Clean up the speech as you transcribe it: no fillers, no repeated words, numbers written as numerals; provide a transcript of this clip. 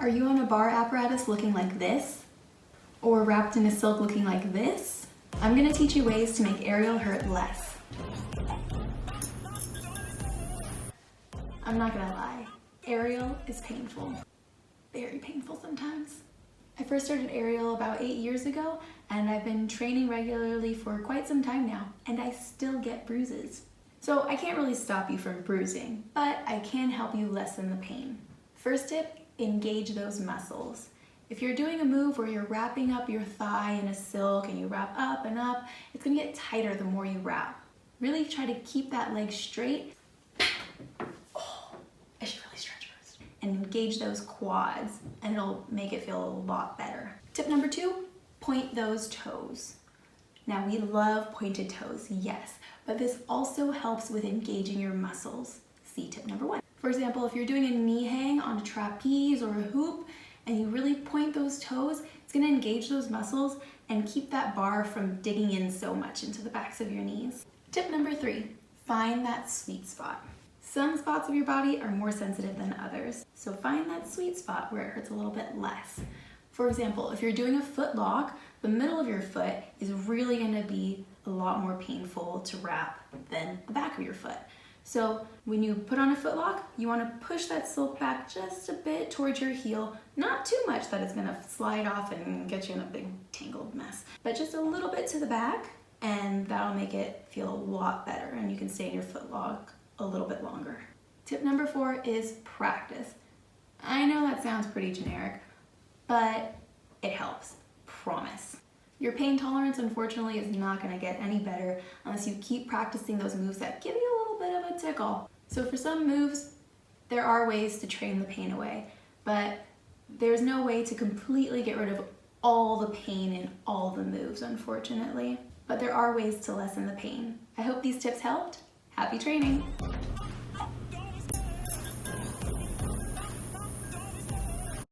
Are you on a bar apparatus looking like this? Or wrapped in a silk looking like this? I'm gonna teach you ways to make aerial hurt less. I'm not gonna lie, aerial is painful. Very painful sometimes. I first started aerial about 8 years ago, and I've been training regularly for quite some time now, and I still get bruises. So I can't really stop you from bruising, but I can help you lessen the pain. First tip, engage those muscles. If you're doing a move where you're wrapping up your thigh in a silk and you wrap up and up, it's gonna get tighter the more you wrap. Really try to keep that leg straight. Oh, I should really stretch first. And engage those quads, and it'll make it feel a lot better. Tip number 2, point those toes. Now we love pointed toes, yes, but this also helps with engaging your muscles. See tip number 1. For example, if you're doing a knee hang on a trapeze or a hoop and you really point those toes, it's gonna engage those muscles and keep that bar from digging in so much into the backs of your knees. Tip number 3, find that sweet spot. Some spots of your body are more sensitive than others, so find that sweet spot where it hurts a little bit less. For example, if you're doing a foot lock, the middle of your foot is really gonna be a lot more painful to wrap than the back of your foot. So when you put on a foot lock, you wanna push that silk back just a bit towards your heel, not too much that it's gonna slide off and get you in a big tangled mess, but just a little bit to the back, and that'll make it feel a lot better, and you can stay in your foot lock a little bit longer. Tip number 4 is practice. I know that sounds pretty generic, but it helps, promise. Your pain tolerance, unfortunately, is not gonna get any better unless you keep practicing those moves that give you a little bit of a tickle. So for some moves, there are ways to train the pain away, but there's no way to completely get rid of all the pain in all the moves, unfortunately. But there are ways to lessen the pain. I hope these tips helped. Happy training!